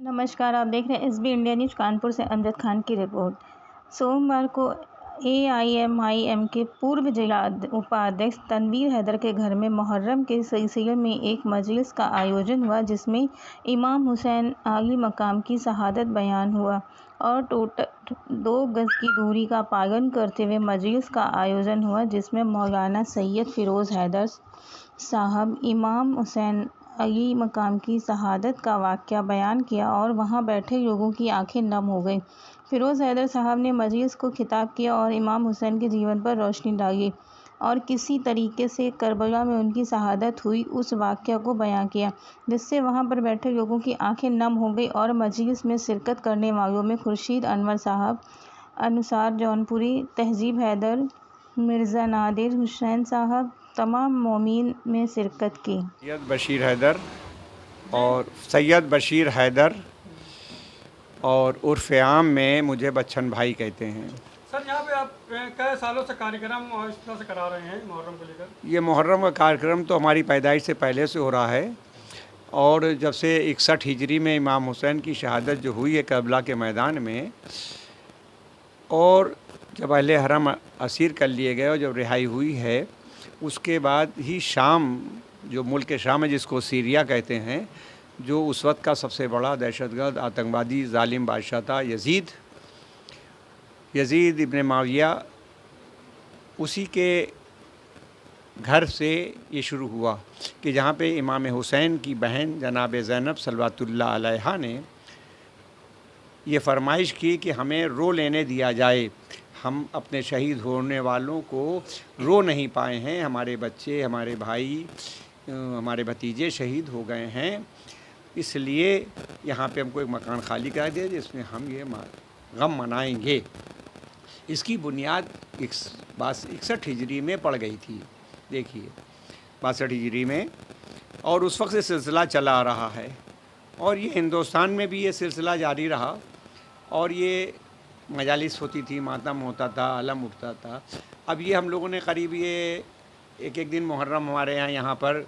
नमस्कार, आप देख रहे हैं एसबी इंडिया न्यूज़। कानपुर से अमजद खान की रिपोर्ट। सोमवार को एआईएमआईएम के पूर्व जिला उपाध्यक्ष तनवीर हैदर के घर में मुहर्रम के सिलसिले में एक मजलिस का आयोजन हुआ, जिसमें इमाम हुसैन आली मकाम की शहादत बयान हुआ और टोटल 2 गज की दूरी का पालन करते हुए मजलिस का आयोजन हुआ, जिसमें मौलाना सैयद फ़िरोज़ हैदर साहब इमाम हुसैन अली मकाम की शहादत का वाक़या बयान किया और वहां बैठे लोगों की आंखें नम हो गईं। फ़िरोज़ हैदर साहब ने मजलिस को खिताब किया और इमाम हुसैन के जीवन पर रोशनी डाली और किसी तरीके से करबला में उनकी शहादत हुई उस वाक़या को बयां किया, जिससे वहां पर बैठे लोगों की आंखें नम हो गई। और मजलिस में शिरकत करने वालों में खुर्शीद अनवर साहब, अनुसार जौनपुरी, तहजीब हैदर, मिर्ज़ा नादिर हुसैन साहब, तमाम मोमीन में शिरकत की। सैयद बशीर हैदर और उर्फ़ आम में मुझे बच्चन भाई कहते हैं। सर, यहाँ पे आप कई सालों से कार्यक्रम और इस तरह से करा रहे हैं मुहर्रम को लेकर? ये मुहर्रम का कार्यक्रम तो हमारी पैदाइश से पहले से हो रहा है और जब से 61 हिजरी में इमाम हुसैन की शहादत जो हुई है करबला के मैदान में, और जब अहले हरम असीर कर लिए गए और जब रिहाई हुई है, उसके बाद ही शाम, जो मुल्क शाम है जिसको सीरिया कहते हैं, जो उस वक्त का सबसे बड़ा दहशतगर्द आतंकवादी जालिम बादशाह था यजीद इब्न माविया, उसी के घर से ये शुरू हुआ कि जहाँ पे इमाम हुसैन की बहन जनाब ज़ैनब सलवातुल्लाह अलैहा ने ये फरमाइश की कि हमें रो लेने दिया जाए, हम अपने शहीद होने वालों को रो नहीं पाए हैं, हमारे बच्चे, हमारे भाई, हमारे भतीजे शहीद हो गए हैं, इसलिए यहाँ पे हमको एक मकान खाली करा दिया जिसमें हम ये गम मनाएंगे। इसकी बुनियाद 61 हिजरी में पड़ गई थी, देखिए 62 हिजरी में, और उस वक्त से सिलसिला चला आ रहा है और ये हिंदुस्तान में भी ये सिलसिला जारी रहा और ये मजालिस होती थी, मातम होता था, अलम उठता था। अब ये हम लोगों ने करीब ये एक दिन मुहर्रम हमारे यहाँ पर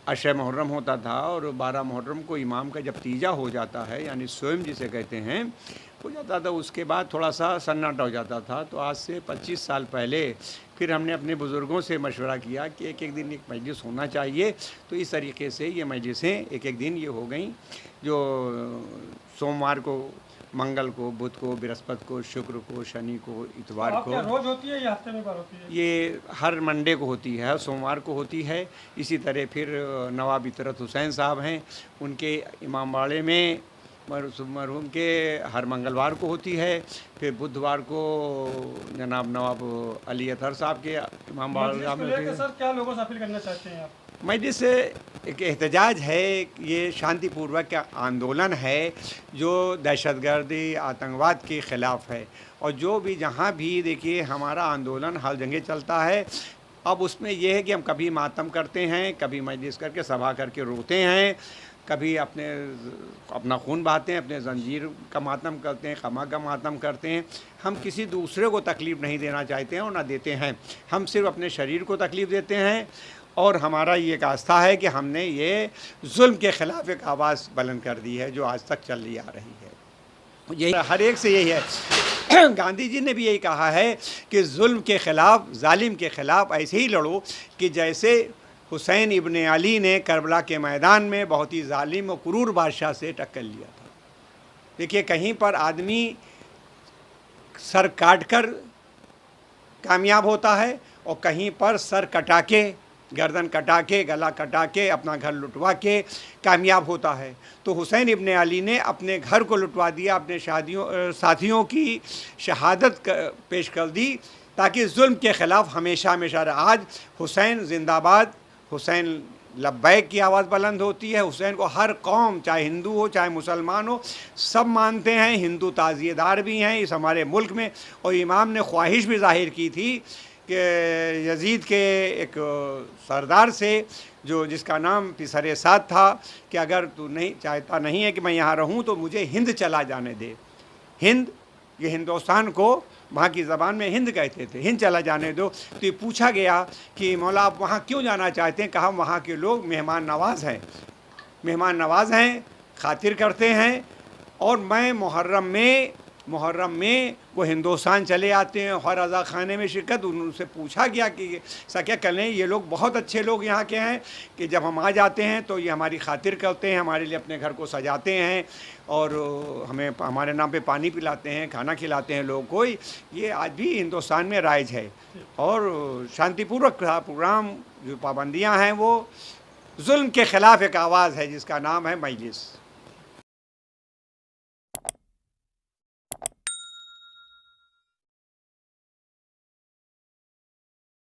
अशर मुहर्रम होता था और 12 मुहर्रम को इमाम का जब तीजा हो जाता है, यानी स्वयं जिसे कहते हैं, हो जाता था, उसके बाद थोड़ा सा सन्नाटा हो जाता था। तो आज से 25 साल पहले फिर हमने अपने बुज़ुर्गों से मशवरा किया कि एक दिन एक मजलिस होना चाहिए। तो इस तरीके से ये मजलिसें एक दिन ये हो गई, जो सोमवार को, मंगल को, बुध को, बृहस्पति को, शुक्र को, शनि को, इतवार को। रोज़ होती है या हफ्ते में बार होती है? ये हर मंडे को होती है, सोमवार को होती है। इसी तरह फिर नवाब इतरत हुसैन साहब हैं, उनके इमामबाड़े में मरहूम के हर मंगलवार को होती है। फिर बुधवार को जनाब नवाब अली अतहर साहब के इमामबाड़े में होती है। सर, क्या लोगों से अपील करना चाहते हैं आप? मजलिस एक एहतजाज है, ये शांतिपूर्वक का आंदोलन है जो दहशतगर्दी आतंकवाद के ख़िलाफ़ है, और जो भी जहाँ भी देखिए हमारा आंदोलन हर जगह चलता है। अब उसमें यह है कि हम कभी मातम करते हैं, कभी मजलिस करके सभा करके रोते हैं, कभी अपना खून बहाते हैं, अपने जंजीर का मातम करते हैं, खमा का मातम करते हैं। हम किसी दूसरे को तकलीफ़ नहीं देना चाहते हैं और ना देते हैं, हम सिर्फ अपने शरीर को तकलीफ़ देते हैं। और हमारा ये आस्था है कि हमने ये जुल्म के ख़िलाफ़ एक आवाज़ बुलंद कर दी है जो आज तक चली आ रही है। यही हर एक से यही है। गांधी जी ने भी यही कहा है कि जुल्म के ख़िलाफ़, जालिम के ख़िलाफ़ ऐसे ही लड़ो कि जैसे हुसैन इब्न अली ने करबला के मैदान में बहुत ही जालिम और क्रूर बादशाह से टक्कर लिया था। देखिए, कहीं पर आदमी सर काट कर कामयाब होता है और कहीं पर सर कटा के, गर्दन कटा के, गला कटा के, अपना घर लुटवा के कामयाब होता है। तो हुसैन इब्न अली ने अपने घर को लुटवा दिया, अपने साथियों की शहादत पेश कर दी, ताकि जुल्म के ख़िलाफ़ हमेशा हमेशा आज हुसैन जिंदाबाद, हुसैन लब्बैक की आवाज़ बुलंद होती है। हुसैन को हर कौम, चाहे हिंदू हो चाहे मुसलमान हो, सब मानते हैं। हिंदू ताज़ियेदार भी हैं इस हमारे मुल्क में। और इमाम ने ख्वाहिश भी ज़ाहिर की थी कि यजीद के एक सरदार से, जो जिसका नाम पिसर साद था, कि अगर तू नहीं चाहता नहीं है कि मैं यहाँ रहूँ तो मुझे हिंद चला जाने दे। हिंद, ये हिंदुस्तान को वहाँ की ज़बान में हिंद कहते थे, हिंद चला जाने दो। तो ये पूछा गया कि मौला आप वहाँ क्यों जाना चाहते हैं? कहा वहाँ के लोग मेहमान नवाज़ हैं, मेहमान नवाज़ हैं खातिर करते हैं। और मैं मुहर्रम में वो हिंदुस्तान चले आते हैं, हर अज़ा खाने में शिरकत। उनसे पूछा गया कि ऐसा क्या करें, ये लोग बहुत अच्छे लोग यहाँ के हैं कि जब हम आ जाते हैं तो ये हमारी खातिर करते हैं, हमारे लिए अपने घर को सजाते हैं और हमें हमारे नाम पे पानी पिलाते हैं, खाना खिलाते हैं लोगों को। ये आज भी हिंदुस्तान में राइज है। और शांतिपूर्वक प्रोग्राम, जो पाबंदियाँ हैं वो जुल्म के ख़िलाफ़ एक आवाज़ है जिसका नाम है मजलिस।